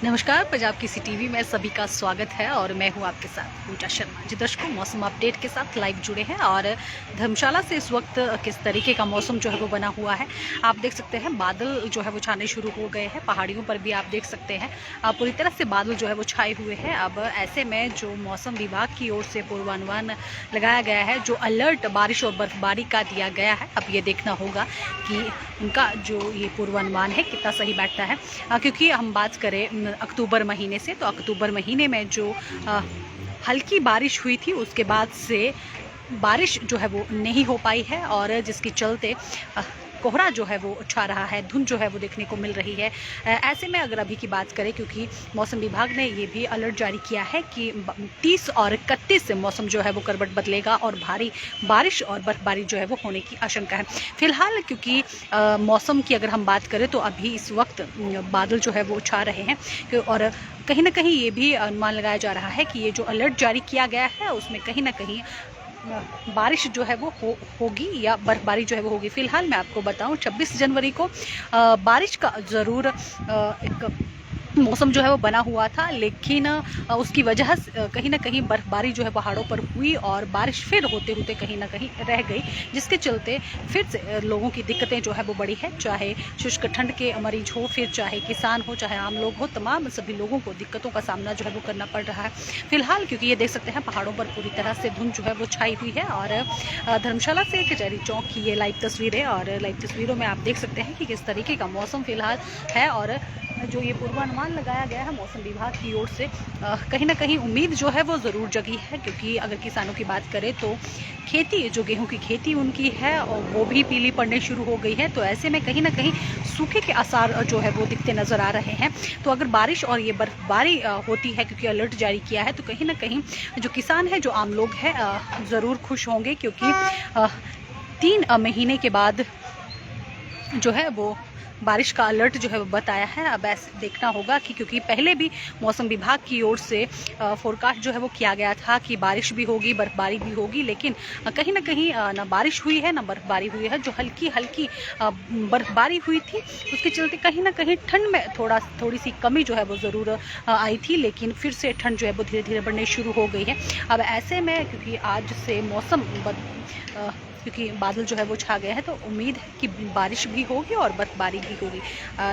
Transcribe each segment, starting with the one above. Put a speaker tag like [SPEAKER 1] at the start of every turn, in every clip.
[SPEAKER 1] नमस्कार, पंजाब की सी टीवी में सभी का स्वागत है और मैं हूं आपके साथ पूजा शर्मा। जी दर्शकों, मौसम अपडेट के साथ लाइव जुड़े हैं और धर्मशाला से इस वक्त किस तरीके का मौसम जो है वो बना हुआ है आप देख सकते हैं। बादल जो है वो छाने शुरू हो गए हैं, पहाड़ियों पर भी आप देख सकते हैं पूरी तरह से बादल जो है वो छाए हुए हैं। अब ऐसे में जो मौसम विभाग की ओर से पूर्वानुमान लगाया गया है, जो अलर्ट बारिश और बर्फबारी का दिया गया है, अब ये देखना होगा कि उनका जो ये पूर्वानुमान है कितना सही बैठता है। क्योंकि हम बात करें अक्टूबर महीने से, तो अक्टूबर महीने में जो हल्की बारिश हुई थी उसके बाद से बारिश जो है वो नहीं हो पाई है और जिसके चलते कोहरा जो है वो छा रहा है, धुंध जो है वो देखने को मिल रही है। ऐसे में अगर अभी की बात करें, क्योंकि मौसम विभाग ने ये भी अलर्ट जारी किया है कि 30 और 31 से मौसम जो है वो करवट बदलेगा और भारी बारिश और बर्फबारी जो है वो होने की आशंका है। फिलहाल क्योंकि मौसम की अगर हम बात करें तो अभी इस वक्त बादल जो है वो छा रहे हैं और कहीं ना कहीं ये भी अनुमान लगाया जा रहा है कि ये जो अलर्ट जारी किया गया है उसमें कहीं ना कहीं बारिश जो है वो होगी या बर्फबारी जो है वो होगी। फिलहाल मैं आपको बताऊं 26 जनवरी को बारिश का ज़रूर एक मौसम जो है वो बना हुआ था, लेकिन उसकी वजह से कहीं ना कहीं बर्फबारी जो है पहाड़ों पर हुई और बारिश फिर होते होते कहीं ना कहीं रह गई, जिसके चलते फिर से लोगों की दिक्कतें जो है वो बढ़ी है। चाहे शुष्क ठंड के मरीज हो, फिर चाहे किसान हो, चाहे आम लोग हो, तमाम सभी लोगों को दिक्कतों का सामना जो है वो करना पड़ रहा है फिलहाल। क्योंकि ये देख सकते हैं पहाड़ों पर पूरी तरह से धुंध जो है वो छाई हुई है और धर्मशाला से कचहरी चौक की ये लाइव तस्वीरें और लाइव तस्वीरों में आप देख सकते हैं कि किस तरीके का मौसम फिलहाल है। और जो ये पूर्वानुमान लगाया गया है मौसम विभाग की ओर से, कहीं ना कहीं उम्मीद जो है वो ज़रूर जगी है। क्योंकि अगर किसानों की बात करें तो खेती, जो गेहूं की खेती उनकी है और वो भी पीली पड़ने शुरू हो गई है, तो ऐसे में कहीं ना कहीं सूखे के आसार जो है वो दिखते नज़र आ रहे हैं। तो अगर बारिश और ये बर्फबारी होती है, क्योंकि अलर्ट जारी किया है, तो कहीं ना कहीं जो किसान है, जो आम लोग हैं, ज़रूर खुश होंगे। क्योंकि 3 महीने के बाद जो है वो बारिश का अलर्ट जो है वो बताया है। अब ऐसे देखना होगा कि क्योंकि पहले भी मौसम विभाग की ओर से फोरकास्ट जो है वो किया गया था कि बारिश भी होगी, बर्फबारी भी होगी, लेकिन कहीं ना कहीं ना बारिश हुई है ना बर्फबारी हुई है। जो हल्की हल्की बर्फबारी हुई थी उसके चलते कहीं ना कहीं ठंड में थोड़ी सी कमी जो है वो ज़रूर आई थी, लेकिन फिर से ठंड जो है वो धीरे धीरे बढ़ने शुरू हो गई है। अब ऐसे में क्योंकि आज से मौसम क्योंकि बादल जो है वो छा गए हैं, तो उम्मीद है कि बारिश भी होगी और बर्फबारी भी होगी।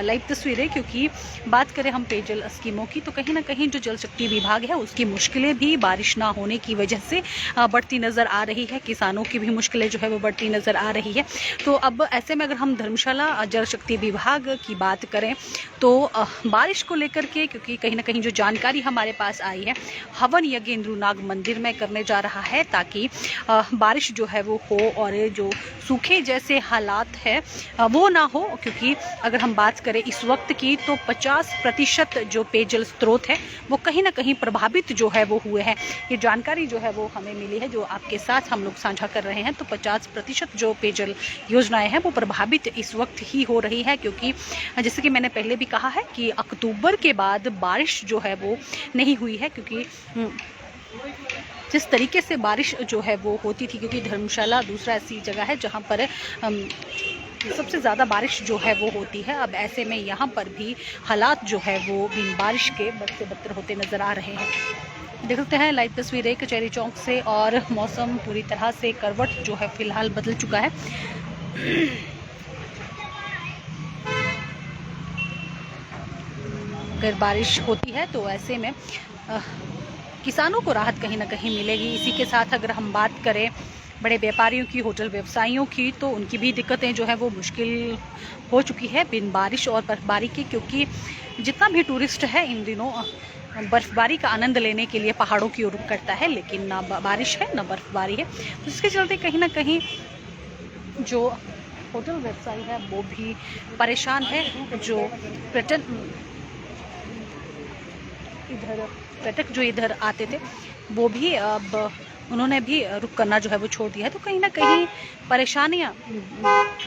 [SPEAKER 1] लाइव तस्वीरें, क्योंकि बात करें हम पेयजल स्कीमों की, तो कहीं ना कहीं जो जल शक्ति विभाग है उसकी मुश्किलें भी बारिश ना होने की वजह से बढ़ती नज़र आ रही है। किसानों की भी मुश्किलें जो है वो बढ़ती नज़र आ रही है। तो अब ऐसे में अगर हम धर्मशाला जल शक्ति विभाग की बात करें तो बारिश को लेकर के, क्योंकि कहीं ना कहीं जो जानकारी हमारे पास आई है, हवन यज्ञ इंद्रुनाग मंदिर में करने जा रहा है ताकि बारिश जो है वो हो और जो सूखे जैसे हालात है वो ना हो। क्योंकि अगर हम बात करें इस वक्त की तो 50% जो पेयजल स्रोत है वो कहीं ना कहीं प्रभावित जो है वो हुए हैं। ये जानकारी जो है वो हमें मिली है, जो आपके साथ हम लोग साझा कर रहे हैं। तो 50% जो पेयजल योजनाएं हैं वो प्रभावित इस वक्त ही हो रही है। क्योंकि जैसे कि मैंने पहले भी कहा है कि अक्टूबर के बाद बारिश जो है वो नहीं हुई है। क्योंकि जिस तरीके से बारिश जो है वो होती थी, क्योंकि धर्मशाला दूसरा ऐसी जगह है जहाँ पर सबसे ज़्यादा बारिश जो है वो होती है। अब ऐसे में यहाँ पर भी हालात जो है वो बिन बारिश के बद से बदतर होते नज़र आ रहे हैं। देख सकते हैं लाइव तस्वीरें कचहरी चौक से और मौसम पूरी तरह से करवट जो है फिलहाल बदल चुका है। अगर बारिश होती है तो ऐसे में किसानों को राहत कहीं ना कहीं मिलेगी। इसी के साथ अगर हम बात करें बड़े व्यापारियों की, होटल व्यवसायियों की, तो उनकी भी दिक्कतें जो है वो मुश्किल हो चुकी है बिन बारिश और बर्फबारी की। क्योंकि जितना भी टूरिस्ट है इन दिनों बर्फबारी का आनंद लेने के लिए पहाड़ों की ओर रुख करता है, लेकिन ना बारिश है ना बर्फबारी है, तो इसके चलते कहीं ना कहीं जो होटल व्यवसायी है वो भी परेशान है। जो पर्यटक जो इधर आते थे वो भी अब उन्होंने भी रुक करना जो है वो छोड़ दिया है। तो कहीं ना कहीं परेशानियां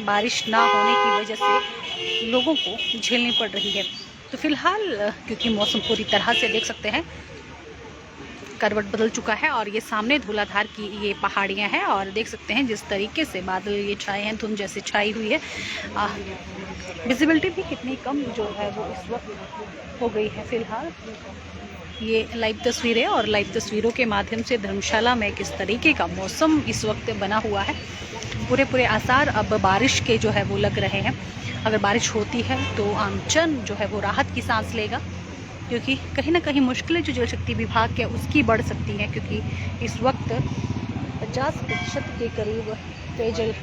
[SPEAKER 1] बारिश ना होने की वजह से लोगों को झेलनी पड़ रही है। तो फिलहाल क्योंकि मौसम पूरी तरह से देख सकते हैं करवट बदल चुका है और ये सामने धौलाधार की ये पहाड़ियाँ हैं और देख सकते हैं जिस तरीके से बादल ये छाए हैं, धुंध जैसी छाई हुई है। विजिबिलिटी भी कितनी कम जो है वो इस वक्त हो गई है। फ़िलहाल ये लाइव तस्वीरें और लाइव तस्वीरों के माध्यम से धर्मशाला में किस तरीके का मौसम इस वक्त बना हुआ है। पूरे आसार अब बारिश के जो है वो लग रहे हैं। अगर बारिश होती है तो आमजन जो है वो राहत की सांस लेगा, क्योंकि कहीं ना कहीं मुश्किलें जो जल शक्ति विभाग के उसकी बढ़ सकती हैं, क्योंकि इस वक्त 50% के करीब पेयजल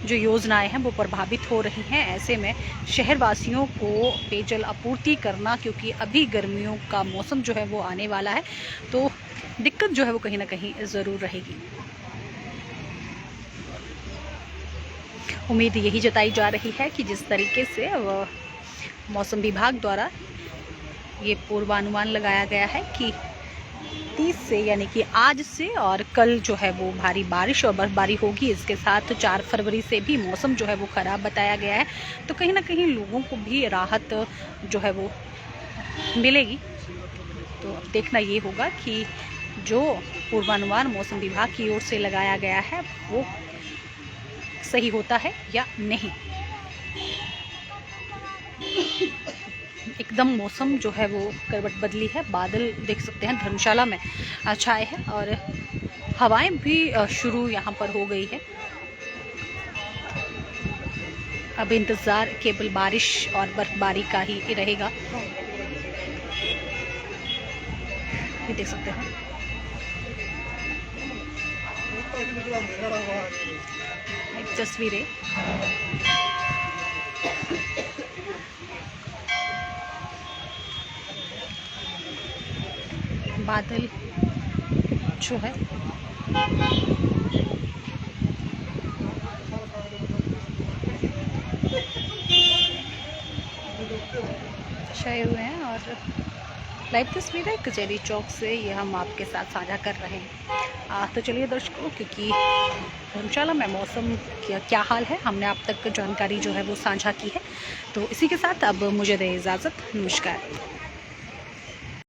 [SPEAKER 1] जो योजनाएं हैं वो प्रभावित हो रही हैं। ऐसे में शहरवासियों को पेयजल आपूर्ति करना, क्योंकि अभी गर्मियों का मौसम जो है वो आने वाला है, तो दिक्कत जो है वो कहीं ना कहीं ज़रूर रहेगी। उम्मीद यही जताई जा रही है कि जिस तरीके से मौसम विभाग द्वारा ये पूर्वानुमान लगाया गया है कि 30 से यानी कि आज से और कल जो है वो भारी बारिश और बर्फबारी होगी। इसके साथ 4 फरवरी से भी मौसम जो है वो ख़राब बताया गया है, तो कहीं ना कहीं लोगों को भी राहत जो है वो मिलेगी। तो अब देखना ये होगा कि जो पूर्वानुमान मौसम विभाग की ओर से लगाया गया है वो सही होता है या नहीं। एकदम मौसम जो है वो करवट बदली है। बादल देख सकते हैं धर्मशाला में छाए हैं और हवाएं भी शुरू यहाँ पर हो गई है। अब इंतज़ार केवल बारिश और बर्फबारी का ही रहेगा। ये देख सकते हैं तस्वीरें। बादल जो है छाए हुए हैं और लाइव तस्वीरें कचहरी चौक से ये हम आपके साथ साझा कर रहे हैं। तो चलिए दर्शकों, क्योंकि धर्मशाला में मौसम क्या हाल है हमने आप तक जानकारी जो है वो साझा की है, तो इसी के साथ अब मुझे दे इजाज़त। नमस्कार।